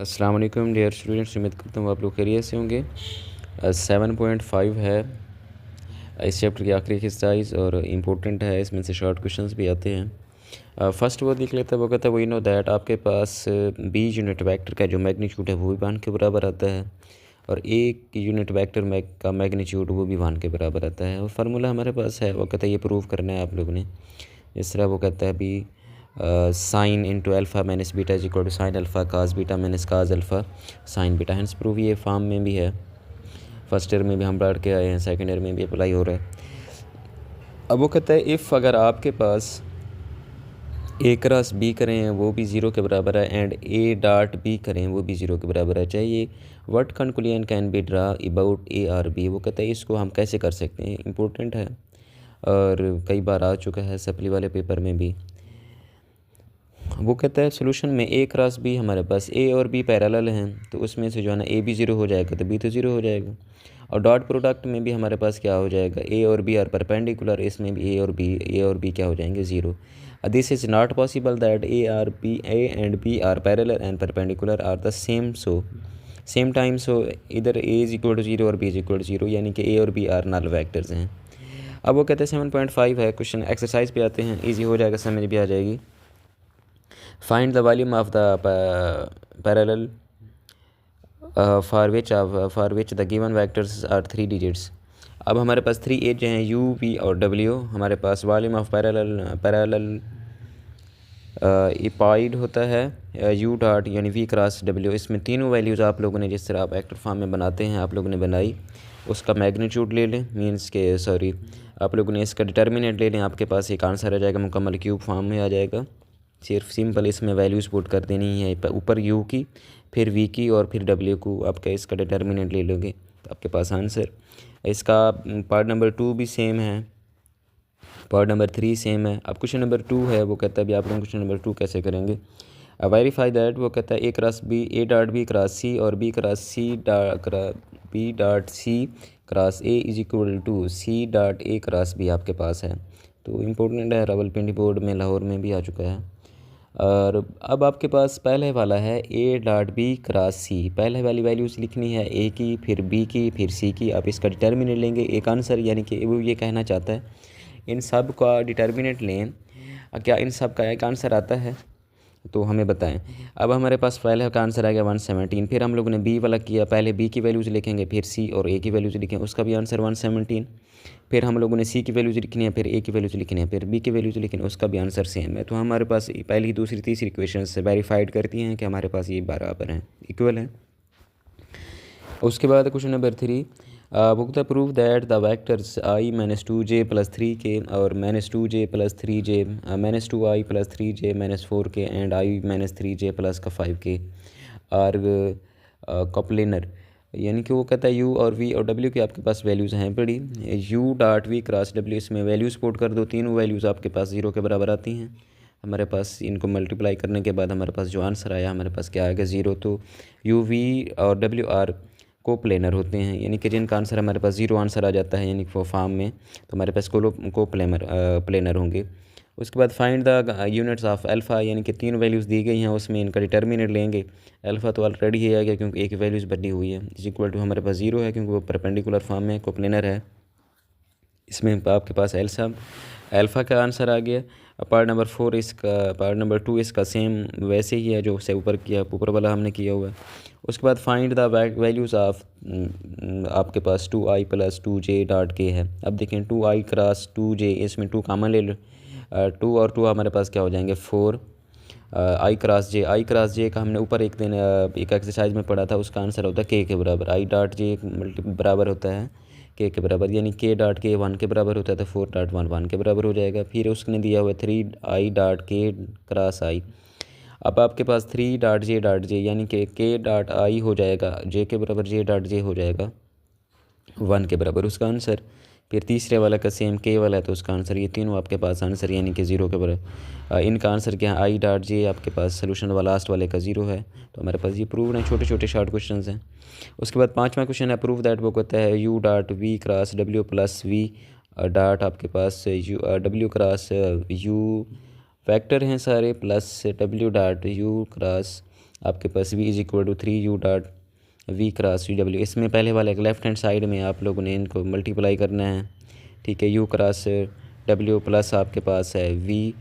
अस्सलाम वालेकुम dear students, उम्मीद करता हूँ आप लोग खैरियत से होंगे। 7.5 है इस चैप्टर की आखिरी एक्सरसाइज और इम्पोर्टेंट है, इसमें से शॉर्ट क्वेश्चंस भी आते हैं। फर्स्ट वो देख लेते हैं, वो कहता है वो नो दैट आपके पास बी यूनिट वेक्टर का जो मैग्नीट्यूड है वो भी 1 के बराबर आता है और एक यूनिट वेक्टर का मैग्नीट्यूड वो भी 1 के बराबर आता है। और फार्मूला हमारे पास है, वो कहता है ये प्रूव करना है आप लोगों ने। इस तरह वो कहता है B sine into alpha minus beta is equal to sine alpha cos beta minus cos alpha sine beta. Hence prove ये फॉर्म में भी है, फर्स्ट ईयर में भी हम पढ़ के आए हैं, सेकंड ईयर में भी अप्लाई हो रहा है। अब वो कहता है इफ़ अगर आपके पास ए क्रॉस बी करें वो भी ज़ीरो के बराबर है एंड ए डॉट बी करें वो भी ज़ीरो के बराबर है, चाहिए what conclusion can be draw about A or B. वो कहता है इसको हम कैसे कर सकते हैं, इम्पोर्टेंट है और कई बार आ चुका है सप्ली वाले पेपर में भी। वो कहता है सोल्यूशन में ए क्रॉस बी हमारे पास ए और बी पैरेलल हैं, तो उसमें से जो है ना ए भी ज़ीरो हो जाएगा तो बी तो ज़ीरो हो जाएगा। और डॉट प्रोडक्ट में भी हमारे पास क्या हो जाएगा, ए और बी आर परपेंडिकुलर, इसमें भी ए और बी क्या हो जाएंगे, zero. This is not possible that A and B are parallel and perpendicular are the same time so इधर A is equal to zero और B is equal to zero, यानी कि ए और बी आर नल वैक्टर्स हैं। अब वो कहते हैं 7.5 है क्वेश्चन, एक्सरसाइज पे आते हैं, ईजी हो जाएगा, समझ भी आ जाएगी। Find the volume of the parallel for which the given vectors are 3 digits. अब हमारे पास 3 एज हैं यू वी और डब्ल्यू। हमारे पास वॉल्यूम ऑफ पैरेलल इपाइड होता है यू डॉट यानी वी क्रॉस डब्ल्यू। इसमें तीनों वैल्यूज़ आप लोगों ने जिस तरह आप वेक्टर फॉर्म में बनाते हैं आप लोगों ने बनाई, उसका मैग्नीट्यूड ले लें, मीन्स के सॉरी आप लोगों ने इसका डिटर्मिनेंट ले लें, आपके पास एक आंसर आ जाएगा, मुकम्मल क्यूब फॉर्म में आ जाएगा। सिर्फ सिंपल इसमें वैल्यूज़ पुट कर देनी है, ऊपर यू की फिर वी की और फिर डब्ल्यू को आपका इसका डिटर्मिनेंट ले लोगे तो आपके पास आंसर। इसका पार्ट नंबर 2 भी सेम है, पार्ट नंबर 3 सेम है। अब क्वेश्चन नंबर 2 है, वो कहता है अभी आप लोग क्वेश्चन नंबर 2 कैसे करेंगे। वेरीफाई दैट, वो कहता है A cross B A dot B cross C और B cross C B dot C cross A is equal to C dot A cross B आपके पास है। तो इम्पोर्टेंट है, रावलपिंडी बोर्ड में लाहौर में भी आ चुका है। और अब आपके पास पहले वाला है ए डॉट बी क्रॉस सी, पहले वाली वैल्यूज़ लिखनी है ए की फिर बी की फिर सी की। आप इसका डिटर्मिनेंट लेंगे, एक आंसर, यानी कि वो ये कहना चाहता है इन सब का डिटर्मिनेंट लें, क्या इन सब का एक आंसर आता है तो हमें बताएं। अब हमारे पास पहले का आंसर आ गया 117, फिर हम लोगों ने बी वाला किया, पहले बी की वैल्यूज़ लिखेंगे फिर सी और ए की वैल्यूज़ लिखेंगे, उसका भी आंसर 117। फिर हम लोगों ने सी की वैल्यूज़ लिखनी है, फिर ए की वैल्यूज़ लिखनी है, फिर बी की वैल्यूज़ लिखनी है, उसका भी आंसर सेम है। तो हमारे पास पहली दूसरी तीसरी इक्वेशन से वेरीफाइड करती हैं कि हमारे पास ये बराबर हैं, इक्वल हैं। उसके बाद क्वेश्चन नंबर 3, पुख्ता proof that the vectors I minus 2j plus 3k और minus 2j plus 3j minus 2i plus 3j minus 4k and I minus 3j plus का 5k आर कॉप्लेनर। यानी कि वो कहता है u और v और w की आपके पास वैल्यूज़ हैं पड़ी, u dot v cross w, इसमें वैल्यूज़ पुट कर दो, तीनों वैल्यूज़ आपके पास ज़ीरो के बराबर आती हैं। हमारे पास इनको मल्टीप्लाई करने के बाद हमारे पास जो आंसर आया हमारे पास क्या आएगा, ज़ीरो। तो u v और w आर को प्लेनर होते हैं, यानी कि जिनका आंसर हमारे पास ज़ीरो आंसर आ जाता है यानी कि वो फॉर्म में, तो हमारे पास को प्लेनर होंगे। उसके बाद find the units of alpha, यानी कि 3 वैल्यूज़ दी गई हैं, उसमें इनका डिटर्मिनेंट लेंगे। अल्फ़ा तो ऑलरेडी ही आ गया क्योंकि एक वैल्यूज़ बनी हुई है, इज इक्वल टू हमारे पास ज़ीरो है क्योंकि वो परपेंडिकुलर फॉर्म में कोप्लेनर है। इसमें आपके पास अल्फ़ा का आंसर आ गया। पार्ट नंबर 4 इसका, पार्ट नंबर 2 इसका सेम वैसे ही है जो से ऊपर वाला हमने किया हुआ है। उसके बाद फाइंड द वैल्यूज़ ऑफ आपके पास 2i प्लस 2j डॉट के है। अब देखें 2i क्रॉस 2j, इसमें 2 कॉमन ले लो, 2 और 2 हमारे पास क्या हो जाएंगे 4। आई क्रॉस जे का हमने ऊपर एक दिन एक एक्सरसाइज में पढ़ा था, उसका आंसर होता है के बराबर आई डॉट जे बराबर होता है के बराबर, यानी के डॉट के 1 के बराबर होता है तो 4 डॉट 1 के बराबर हो जाएगा। फिर उसने दिया हुआ 3i डॉट के क्रॉस आई। अब आपके पास 3 डॉट जे यानी कि के डॉट आई हो जाएगा जे के बराबर, जे डॉट जे हो जाएगा 1 के बराबर, उसका आंसर। फिर तीसरे वाला का सेम के वाला है तो उसका आंसर, ये तीनों आपके पास आंसर यानी कि ज़ीरो के बराबर। इनका आंसर क्या है, आई डॉट जे आपके पास सोल्यूशन वाला लास्ट वाले का ज़ीरो है, तो हमारे पास ये प्रूव है, छोटे छोटे शॉर्ट क्वेश्चन हैं। उसके बाद 5वां क्वेश्चन है प्रूव दैट, वो कहता है U dot V cross W plus V dot आपके पास U W cross U factor हैं सारे plus W dot U cross आपके पास v is equal to 3u dot v cross w। इसमें पहले वाले लेफ्ट हैंड साइड में आप लोगों ने इनको मल्टीप्लाई करना है, ठीक है। u क्रॉस w प्लस आपके पास है v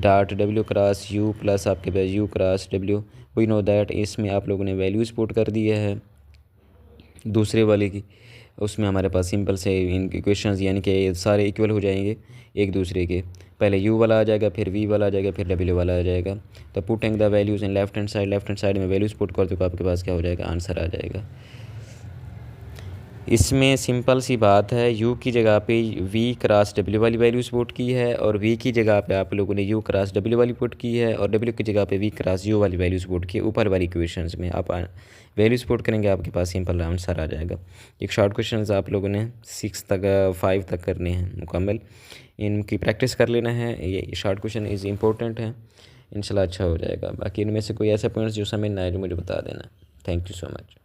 dot w cross u plus आपके पास u cross w। We know that इसमें आप लोगों ने वैल्यूज़ पुट कर दिया है दूसरे वाले की, उसमें हमारे पास सिंपल से इन इक्वेशंस यानी कि सारे इक्वल हो जाएंगे एक दूसरे के। पहले u वाला आ जाएगा, फिर v वाला आ जाएगा, फिर w वाला आ जाएगा। तो putting the values in left hand side में वैल्यूज़ पुट कर दो, आपके पास क्या हो जाएगा, आंसर आ जाएगा। इसमें सिंपल सी बात है, u की जगह पे v क्रॉस w वाली वैल्यूज़ पुट की है और v की जगह पे आप लोगों ने u क्रॉस w वाली पुट की है और w की जगह पे v क्रॉस u वाली वैल्यूज़ पुट की है। ऊपर वाली इक्वेशंस में आप वैल्यूज़ पुट करेंगे, आपके पास सिंपल आंसर आ जाएगा। एक शॉर्ट क्वेश्चन आप लोगों ने 5 तक करने हैं मुकम्मल, इनकी प्रैक्टिस कर लेना है। ये शॉर्ट क्वेश्चन इज़ इम्पोर्टेंट है, इंशाल्लाह अच्छा हो जाएगा। बाकी इनमें से कोई ऐसा पॉइंट्स जो समझ ना आए तो मुझे बता देना। Thank you so much.